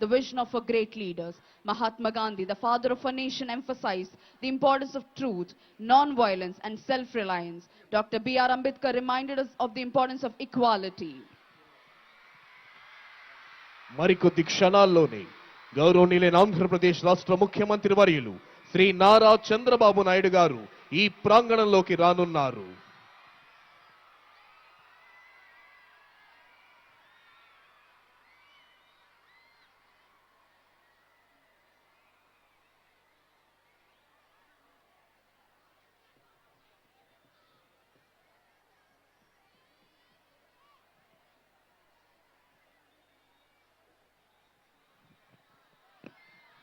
the vision of our great leaders. Mahatma Gandhi, the father of our nation, emphasized the importance of truth, non-violence and self-reliance. Dr. B.R. Ambedkar reminded us of the importance of equality. మరికొద్ది క్షణాల్లోనే గౌరవనీయులైన ఆంధ్రప్రదేశ్ రాష్ట్ర ముఖ్యమంత్రి వర్యులు శ్రీ నారా చంద్రబాబు నాయుడు గారు ఈ ప్రాంగణంలోకి రానున్నారు.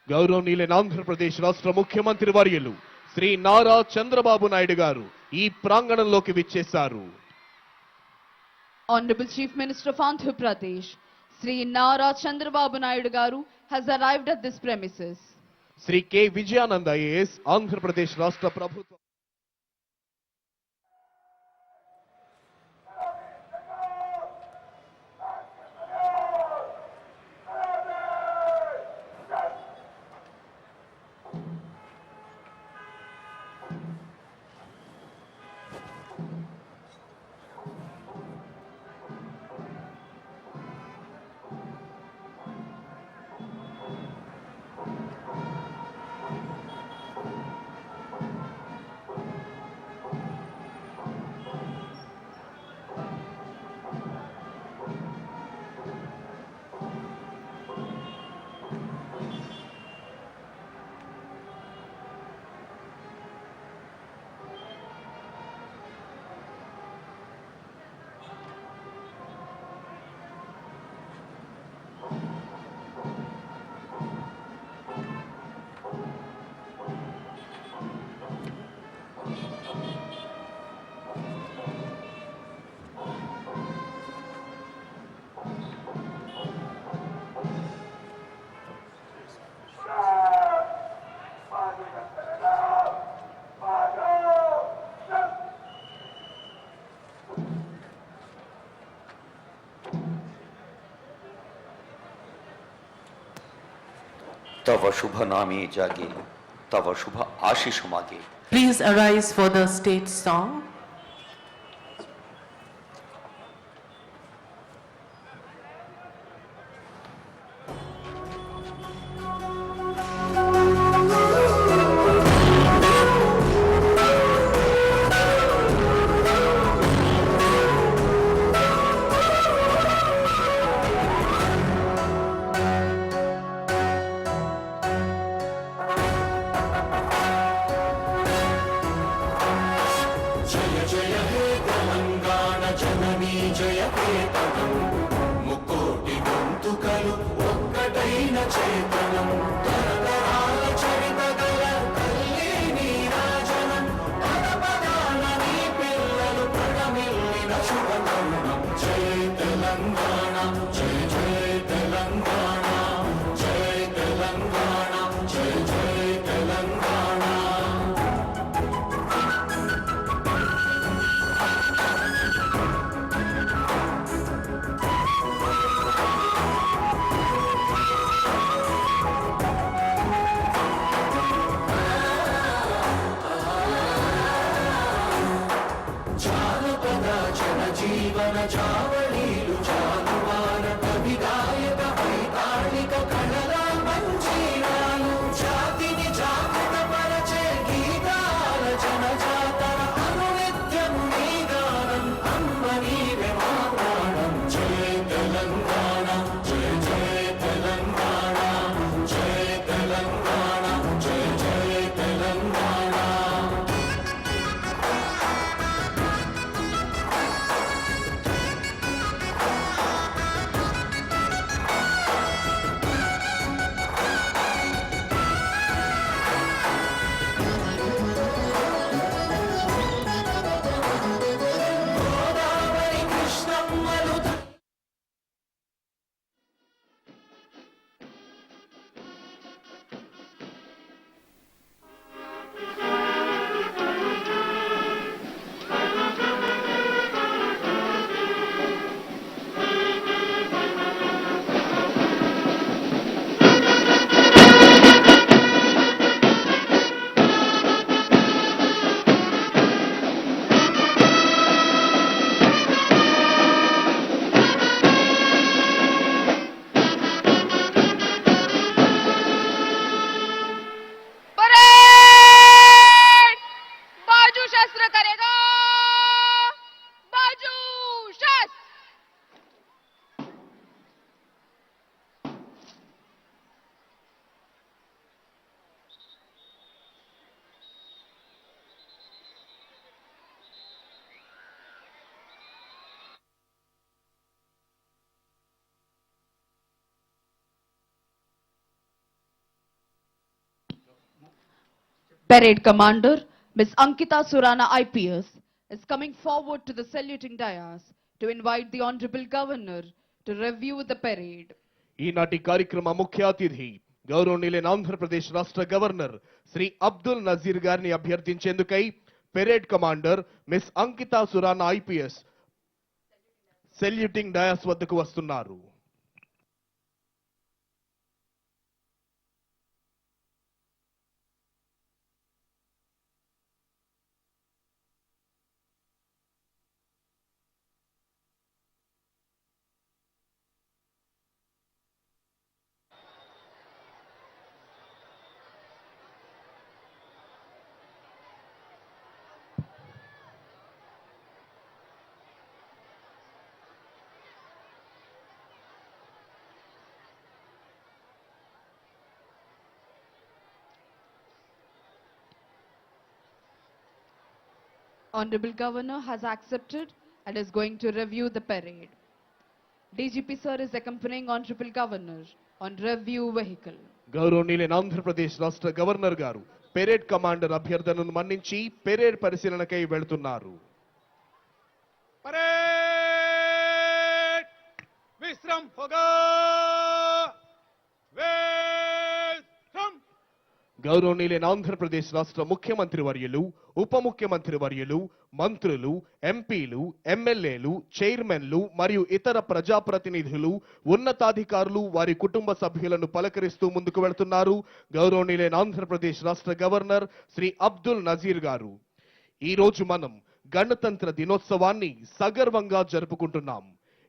గౌరవనీయులైన ఆంధ్రప్రదేశ్ రాష్ట్ర ముఖ్యమంత్రి వర్యులు శ్రీ నారా చంద్రబాబు నాయుడు గారు ఈ ప్రాంగణంలోకి విచ్చేశారు. Honorable Chief Minister of Andhra Pradesh, Sri Nara Chandrababu Naidu Garu has arrived at this premises. Shri K Vijayanand IAS Andhra Pradesh రాష్ట్ర ప్రభుత్వం तव शुभ नामे जागे, तव शुभ आशीष मागे. Please arise for the state song. Parade Commander Ms. Ankita Surana IPS is coming forward to the saluting dais to invite the Honorable Governor to review the parade. ఈనాటి కార్యక్రమ ముఖ్య అతిథి గౌరవనీయులైన ఆంధ్రప్రదేశ్ రాష్ట్ర గవర్నర్ శ్రీ అబ్దుల్ నజీర్ గారిని అభ్యర్థించేందుకై parade commander miss Ankita Surana IPS saluting dais వద్దకు వస్తున్నారు. Honorable Governor has accepted and is going to review the parade. DGP sir is accompanying Honorable Governor on review vehicle. గౌరవనీయులైన ఆంధ్రప్రదేశ్ రాష్ట్ర గవర్నర్ గారు పెరేడ్ కమాండర్ అభ్యర్థనను మన్నించి పెరేడ్ పరిశీలనకై వెళ్తున్నారు. परेड विश्राम होगा विश्राम గౌరవనీయులైన ఆంధ్రప్రదేశ్ రాష్ట్ర ముఖ్యమంత్రి వర్యులు, ఉప ముఖ్యమంత్రి వర్యులు, మంత్రులు, ఎంపీలు, ఎమ్మెల్యేలు, చైర్మన్లు మరియు ఇతర ప్రజాప్రతినిధులు, ఉన్నతాధికారులు, వారి కుటుంబ సభ్యులను పలకరిస్తూ ముందుకు వెళ్తున్నారు గౌరవనీయులైన ఆంధ్రప్రదేశ్ రాష్ట్ర గవర్నర్ శ్రీ అబ్దుల్ నజీర్ గారు. ఈ రోజు మనం గణతంత్ర దినోత్సవాన్ని సగర్వంగా జరుపుకుంటున్నాం.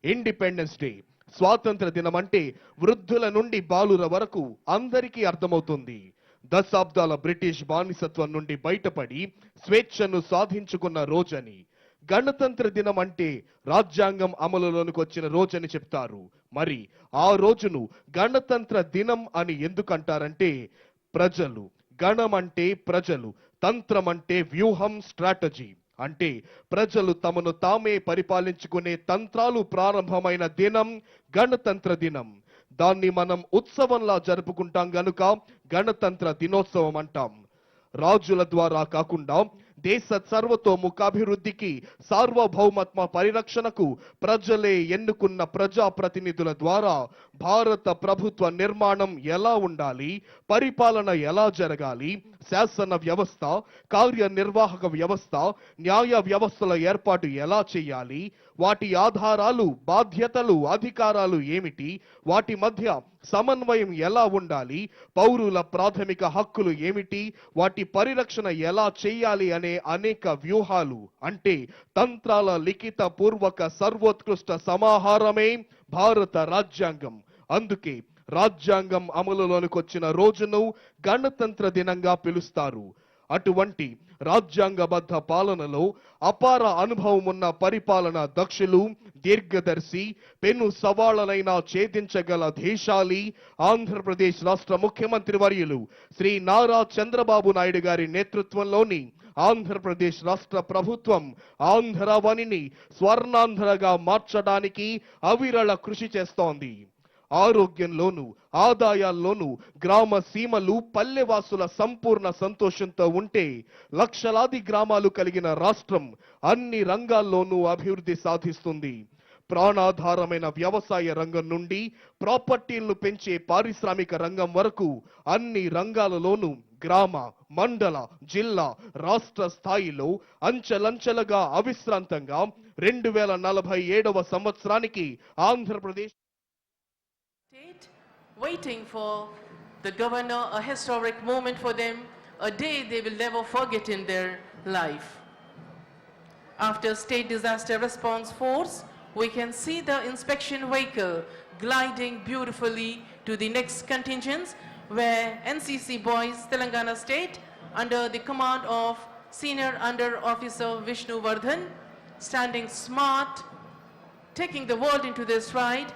ఇండిపెండెన్స్ డే, స్వాతంత్ర దినం అంటే వృద్ధుల నుండి బాలుర వరకు అందరికీ అర్థమవుతుంది. దశాబ్దాల బ్రిటిష్ బానిసత్వం నుండి బయటపడి స్వేచ్ఛను సాధించుకున్న రోజని. గణతంత్ర దినం అంటే రాజ్యాంగం అమలులోనికి వచ్చిన రోజని చెప్తారు. మరి ఆ రోజును గణతంత్ర దినం అని ఎందుకంటారంటే ప్రజలు, గణం అంటే ప్రజలు, తంత్రం అంటే వ్యూహం, స్ట్రాటజీ అంటే ప్రజలు తమను తామే పరిపాలించుకునే తంత్రాలు ప్రారంభమైన దినం గణతంత్ర దినం. దాన్ని మనం ఉత్సవంలా జరుపుకుంటాం గనుక గణతంత్ర దినోత్సవం అంటాం. రాజుల ద్వారా కాకుండా దేశ సర్వతోముఖాభివృద్ధికి, సార్వభౌమత్వ పరిరక్షణకు ప్రజలే ఎన్నుకున్న ప్రజాప్రతినిధుల ద్వారా భారత ప్రభుత్వ నిర్మాణం ఎలా ఉండాలి, పరిపాలన ఎలా జరగాలి, శాసన వ్యవస్థ, కార్యనిర్వాహక వ్యవస్థ, న్యాయ వ్యవస్థల ఏర్పాటు ఎలా చేయాలి, వాటి ఆధారాలు, బాధ్యతలు, అధికారాలు ఏమిటి, వాటి మధ్య సమన్వయం ఎలా ఉండాలి, పౌరుల ప్రాథమిక హక్కులు ఏమిటి, వాటి పరిరక్షణ ఎలా చేయాలి అనే అనేక వ్యూహాలు అంటే తంత్రాల లిఖిత పూర్వక సర్వోత్కృష్ట సమాహారమే భారత రాజ్యాంగం. అందుకే రాజ్యాంగం అమలులోనికి వచ్చిన రోజును గణతంత్ర దినంగా పిలుస్తారు. అటువంటి రాజ్యాంగబద్ధ పాలనలో అపార అనుభవం ఉన్న పరిపాలనా దక్షులు, దీర్ఘదర్శి, పెను సవాళ్లనైనా ఛేదించగల ధీశాలి ఆంధ్రప్రదేశ్ రాష్ట్ర ముఖ్యమంత్రి వర్యులు శ్రీ నారా చంద్రబాబు నాయుడు గారి నేతృత్వంలోని ఆంధ్రప్రదేశ్ రాష్ట్ర ప్రభుత్వం ఆంధ్రవనిని స్వర్ణాంధ్రగా మార్చడానికి అవిరళ కృషి చేస్తోంది. ఆరోగ్యంలోను, ఆదాయాల్లోనూ గ్రామ సీమలు, పల్లెవాసుల సంపూర్ణ సంతోషంతో ఉంటే లక్షలాది గ్రామాలు కలిగిన రాష్ట్రం అన్ని రంగాల్లోనూ అభివృద్ధి సాధిస్తుంది. ప్రాణాధారమైన వ్యవసాయ రంగం నుండి ప్రాపర్టీలను పెంచే పారిశ్రామిక రంగం వరకు అన్ని రంగాలలోనూ గ్రామ, మండల, జిల్లా, రాష్ట్ర స్థాయిలో అంచెలంచెలుగా అవిశ్రాంతంగా 2047వ సంవత్సరానికి Andhra Pradesh State, waiting for the governor, a historic moment for them, a day they will never forget in their life. After State Disaster Response Force, we can see the inspection vehicle gliding beautifully to the next contingents where NCC boys, Telangana State, under the command of Senior Under Officer Vishnu Vardhan, standing smart, taking the world into their stride.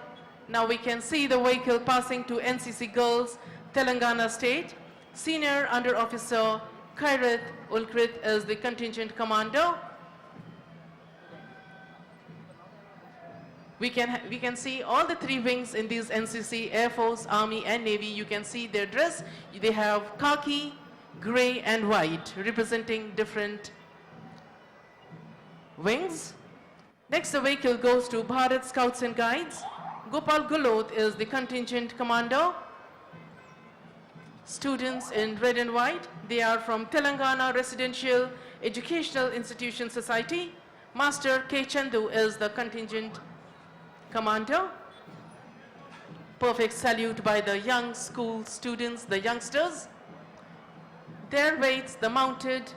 Now we can see the vehicle passing to NCC Girls, Telangana State. Senior Under Officer Kairat Ulkrit is the contingent commander. We can see all the three wings in these NCC, Air Force, Army and Navy. You can see their dress. They have khaki, gray and white, representing different wings. Next, the vehicle goes to Bharat Scouts and Guides. Gopal Gulot is the contingent commander. Students in red and white, they are from Telangana Residential Educational Institution Society. Master K. Chandu is the contingent commander. Perfect salute by the young school students, the youngsters. There waits the mounted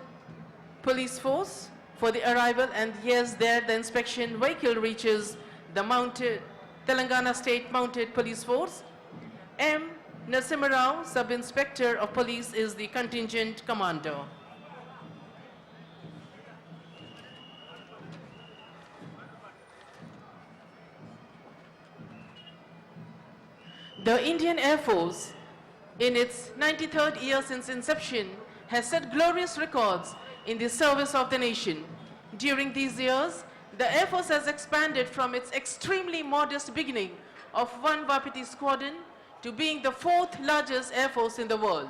police force for the arrival, and yes, there the inspection vehicle reaches the mounted Telangana State Mounted Police Force. M. Narasimha Rao, Sub-Inspector of Police, is the contingent commander. The Indian Air Force, in its 93rd year since inception, has set glorious records in the service of the nation. During these years, the Air Force has expanded from its extremely modest beginning of one Vapiti squadron to being the fourth largest air force in the world.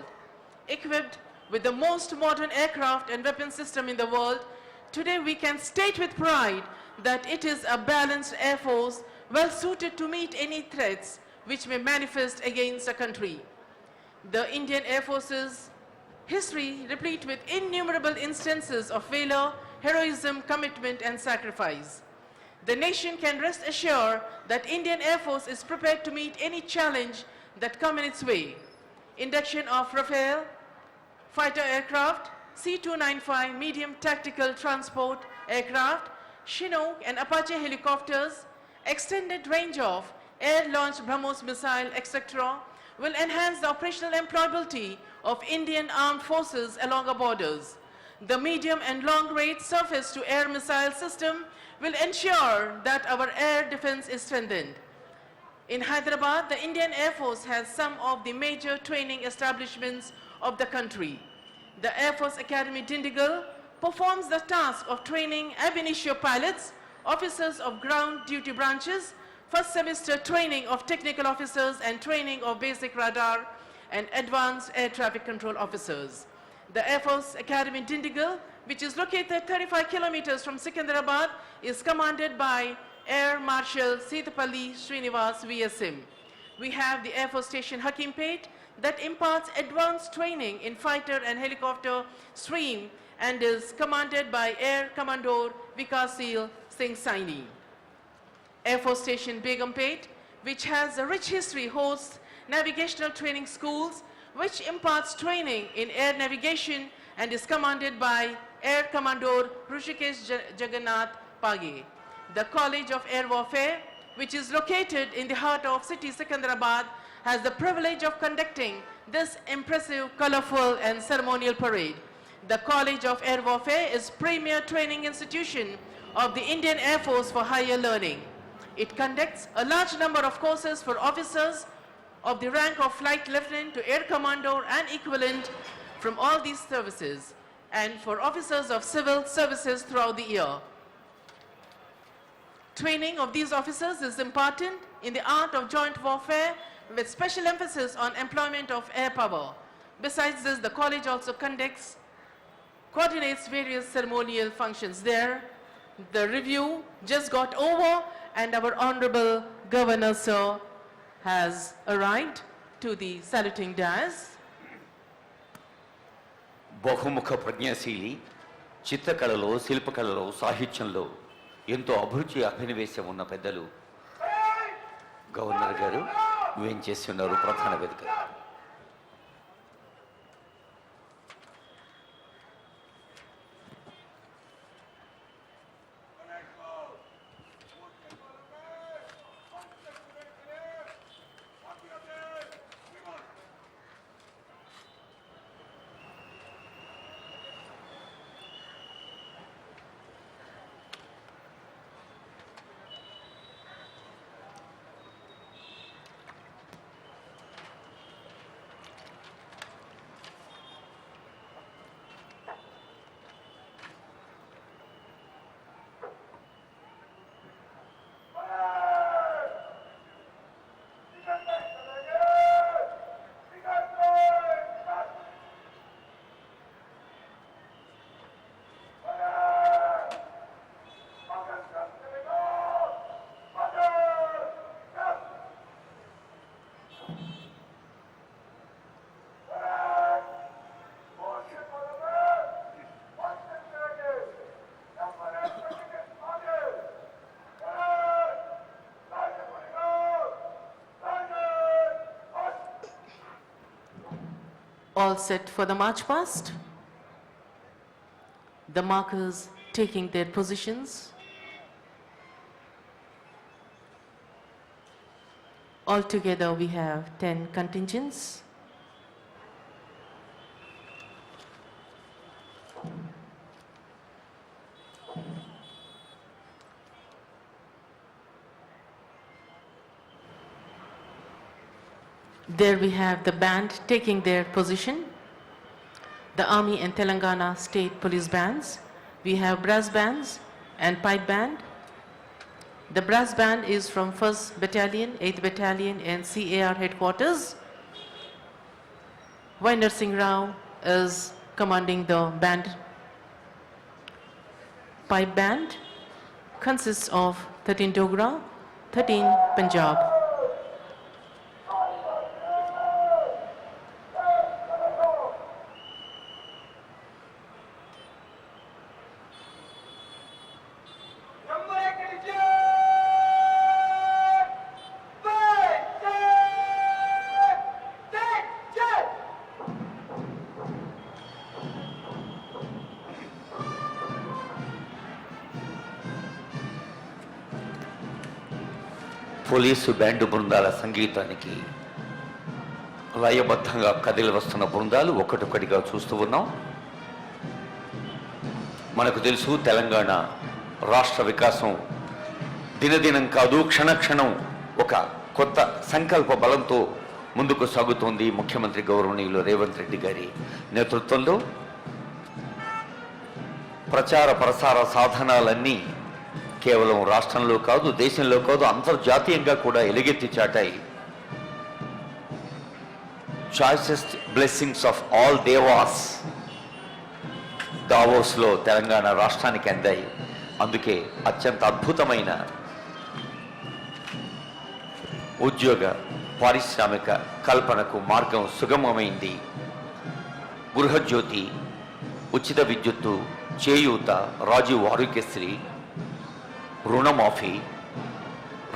Equipped with the most modern aircraft and weapon system in the world, today we can state with pride that it is a balanced air force well suited to meet any threats which may manifest against a country. The Indian Air Force's history replete with innumerable instances of valor, heroism, commitment and sacrifice. The nation can rest assured that Indian Air Force is prepared to meet any challenge that come in its way. Induction of Rafale fighter aircraft, C-295 medium tactical transport aircraft, Chinook and Apache helicopters, extended range of air-launched BrahMos missile, etc., will enhance the operational employability of Indian armed forces along our borders. The medium and long-range surface-to-air missile system will ensure that our air defense is strengthened. In Hyderabad, the Indian Air Force has some of the major training establishments of the country. The Air Force Academy Dindigul performs the task of training ab initio pilots, officers of ground duty branches, first semester training of technical officers and training of basic radar and advanced air traffic control officers. The Air Force Academy Dindigul, which is located 35 kilometers from Secunderabad, is commanded by Air Marshal Sitapalli Srinivas VSM. We have the Air Force Station Hakimpet that imparts advanced training in fighter and helicopter stream and is commanded by Air Commodore Vikasil Singh Saini. Air Force Station Begumpet, which has a rich history, hosts navigational training schools which imparts training in air navigation and is commanded by Air Commodore Rushikesh Jagannath Page. The College of Air Warfare, which is located in the heart of city Secunderabad, has the privilege of conducting this impressive, colorful and ceremonial parade. The College of Air Warfare is premier training institution of the Indian Air Force for higher learning. It conducts a large number of courses for officers of the rank of Flight Lieutenant to Air Commodore and equivalent from all these services, and for officers of civil services throughout the year. Training of these officers is important in the art of joint warfare with special emphasis on employment of air power. Besides this, the college also coordinates various ceremonial functions there. The review just got over and our Honorable Governor, sir, has arrived to the saluting dais. బహుముఖ ప్రజ్ఞాశీలి, చిత్రకళలో, శిల్పకళలో, సాహిత్యంలో ఎంతో అభిరుచి అభినవేశం ఉన్న పెద్దలు governor గారు వేంచేసి ఉన్నారు ప్రధాన వేదిక. All set for the march past. The markers taking their positions. Altogether we have 10 contingents. There we have the band taking their position. The Army and Telangana State Police bands. We have brass bands and pipe band. The brass band is from 1st Battalion, 8th Battalion and CAR headquarters. Vinder Singh Rao is commanding the band. Pipe band consists of 13 Dogra, 13 Punjab. Police band బృందాల సంగీతానికి లయబద్ధంగా కదిలి వస్తున్న బృందాలు ఒక్కటొక్కటిగా చూస్తూ ఉన్నాం. మనకు తెలుసు తెలంగాణ రాష్ట్ర వికాసం దినదినం కాదు క్షణక్షణం ఒక కొత్త సంకల్ప బలంతో ముందుకు సాగుతోంది. ముఖ్యమంత్రి గౌరవనీయులు రేవంత్ రెడ్డి గారి నేతృత్వంలో ప్రచార ప్రసార సాధనాలన్నీ కేవలం రాష్ట్రంలో కాదు దేశంలో కాదు అంతర్జాతీయంగా కూడా ఎలుగెత్తి చాటాయి. Choicest blessings of all devas దావోస్లో తెలంగాణ రాష్ట్రానికి అందాయి. అందుకే అత్యంత అద్భుతమైన ఉద్యోగ పారిశ్రామిక కల్పనకు మార్గం సుగమమైంది. గృహజ్యోతి, ఉచిత విద్యుత్తు, చేయూత, రాజీవ్ ఆరోగ్యశ్రీ, రుణమాఫీ,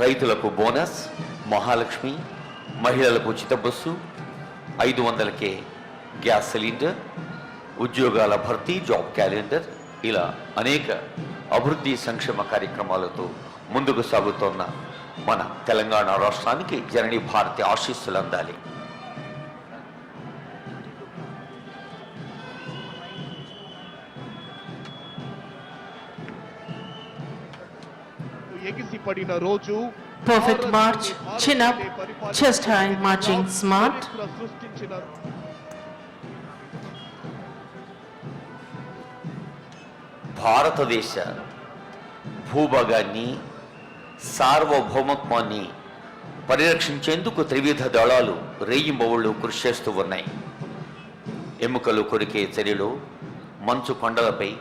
రైతులకు బోనస్, మహాలక్ష్మి, మహిళలకు ఉచిత బస్సు, 500కే గ్యాస్ సిలిండర్, ఉద్యోగాల భర్తీ, జాబ్ క్యాలెండర్, ఇలా అనేక అభివృద్ధి సంక్షేమ కార్యక్రమాలతో ముందుకు సాగుతోన్న మన తెలంగాణ రాష్ట్రానికి జనని భారతి ఆశీస్సులు అందాలి. ఎగిసిపడిన రోజు Perfect march, chin up, chest high, marching smart. సృష్టించిన భారతదేశ భూభాగాన్ని సార్వభౌమత్వాన్ని పరిరక్షించేందుకు త్రివిధ దళాలు రేయింబవళ్లు కృషి చేస్తూ ఉన్నాయి. ఎముకలు కొరికే చర్యలో మంచు కొండలపై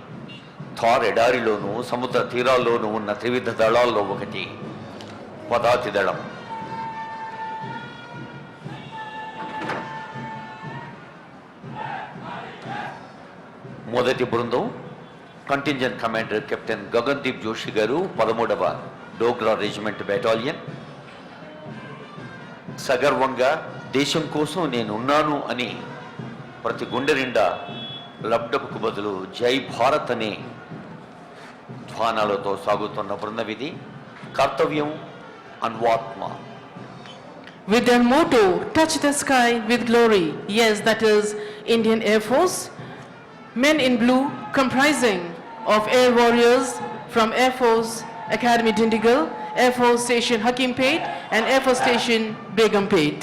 థార్ ఎడారిలోనూ సముద్ర తీరాల్లోనూ ఉన్న త్రివిధ దళాల్లో ఒకటి పదాతి దళం. మొదటి బృందం contingent commander captain Gagandeep Joshi గారు 13వ డోగ్రా రెజిమెంట్ బెటాలియన్. సగర్వంగా దేశం కోసం నేనున్నాను అని ప్రతి గుండె నిండా లబ్డబుకు బదులు జై భారత్ అనే ధ్వానాలతో సాగుతున్న బృందవిధి. కర్తవ్యం అన్వాత్మ. With their motto, touch the sky with glory. Yes, that is Indian Air Force. Men in blue comprising of air warriors from Air Force Academy Dindigul, Air Force Station Hakimpet and Air Force Station Begumpet.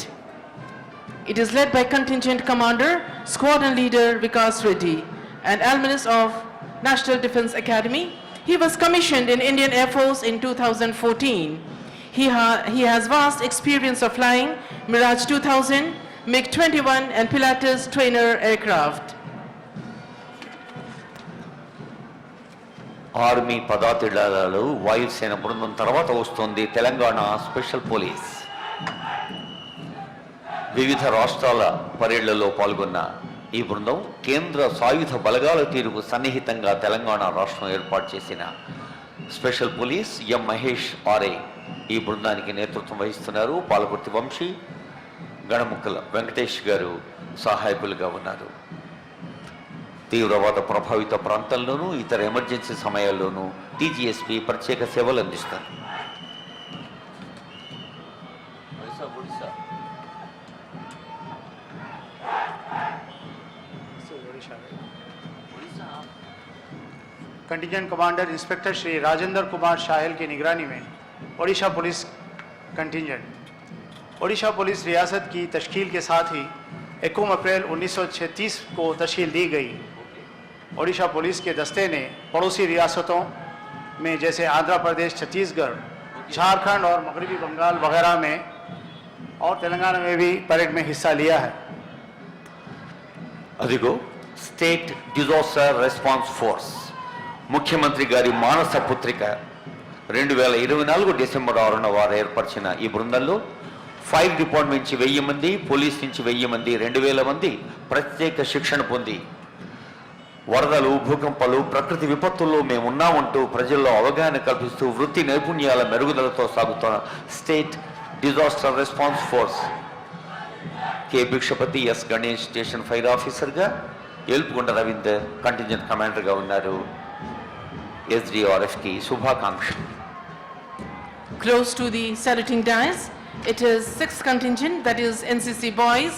It is led by Contingent Commander, Squadron Leader Vikas Reddy, an alumnus of National Defence Academy. He was commissioned in Indian Air Force in 2014. He has vast experience of flying Mirage 2000, MiG-21 and Pilatus trainer aircraft. Army పదాతి దళాలు వాయుసేన బృందం తర్వాత వస్తోంది Telangana special police. వివిధ రాష్ట్రాల పరేడ్లలో పాల్గొన్న ఈ బృందం కేంద్ర సాయుధ బలగాల తీరుకు సన్నిహితంగా తెలంగాణ రాష్ట్రం ఏర్పాటు చేసిన స్పెషల్ పోలీస్. ఎం మహేష్ ఆర్ఏ ఈ బృందానికి నేతృత్వం వహిస్తున్నారు. పాలకుర్తి వంశీ, గణముక్కల వెంకటేష్ గారు సహాయకులుగా ఉన్నారు. తీవ్రవాద ప్రభావిత ప్రాంతాల్లోనూ ఇతర ఎమర్జెన్సీ సమయాల్లోనూ టీజీఎస్పీ ప్రత్యేక సేవలు అందిస్తారు. Contingent commander inspector Shri Rajendra Kumar Shayal की निगरानी में Odisha police contingent Odisha police रियासत की तश्कील के साथ ही 21 अप्रैल 1936 को तश्कील दी गई. ओडिशा पुलिस के दस्ते ने पड़ोसी रियासतों में जैसे आंध्र प्रदेश, छत्तीसगढ़, झारखंड और मगरबी बंगाल वगैरह में और तेलंगाना में भी परेड में हिस्सा लिया है. అదిగో స్టేట్ డిజాస్టర్ రెస్పాన్స్ ఫోర్స్ ముఖ్యమంత్రి గారి మానస పుత్రిక 2024 డిసెంబర్ 6న వారు ఏర్పరిచిన ఈ బృందంలో ఫైర్ డిపార్ట్మెంట్ నుంచి 1000 మంది, పోలీస్ నుంచి 1000 మంది, 2000 మంది ప్రత్యేక శిక్షణ పొంది వరదలు, భూకంపాలు, ప్రకృతి విపత్తుల్లో మేమున్నామంటూ ప్రజల్లో అవగాహన కల్పిస్తూ వృత్తి నైపుణ్యాల మెరుగుదలతో సాగుతున్న state disaster response force K Bhikshapati, S Ganesh station fire ఆఫీసర్గా, ఏల్పుకొండ రవీందర్ కంటింజెంట్ కమాండర్గా ఉన్నారు. SDRF की శుభాకాంక్షలు. Close to the saluting dais, it is 6th contingent, that is NCC boys.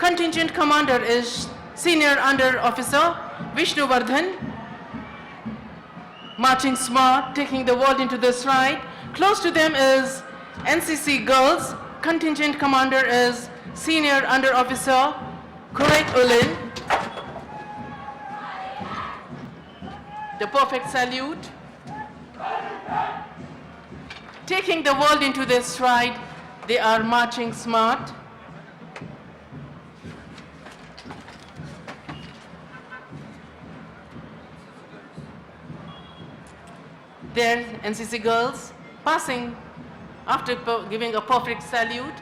Contingent commander is Senior Under Officer Vishnu Vardhan, marching smart, taking the world into the stride. Close to them is NCC girls. Contingent commander is Senior Under Officer Kurek Ulin. The perfect salute. Taking the world into their stride, they are marching smart. There, NCC girls passing after giving a perfect salute,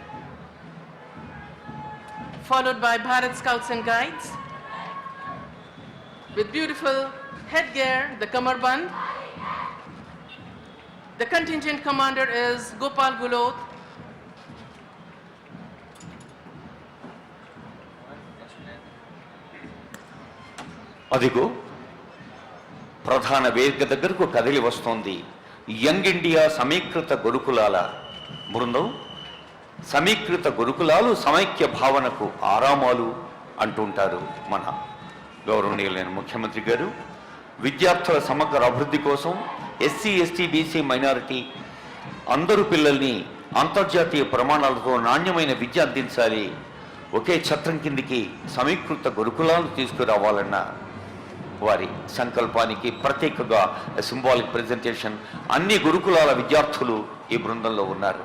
followed by Bharat Scouts and Guides with beautiful headgear, the kamarband. The contingent commander is Gopal Gulot. అదిగో ప్రధాన వేదిక దగ్గరకు కదిలి వస్తోంది young India సమీకృత గురుకులాల బృందం. సమీకృత గురుకులాలు సమైక్య భావనకు ఆరామాలు అంటుంటారు మన గౌరవనీయులైన ముఖ్యమంత్రి గారు. విద్యార్థుల సమగ్ర అభివృద్ధి కోసం ఎస్సీ, ఎస్టీ, బీసీ, మైనారిటీ అందరూ పిల్లల్ని అంతర్జాతీయ ప్రమాణాలతో నాణ్యమైన విద్య అందించాలి, ఒకే ఛత్రం కిందికి సమీకృత గురుకులాలను తీసుకురావాలన్న వారి సంకల్పానికి ప్రత్యేకంగా సింబాలిక్ ప్రెజెంటేషన్. అన్ని గురుకులాల విద్యార్థులు ఈ బృందంలో ఉన్నారు.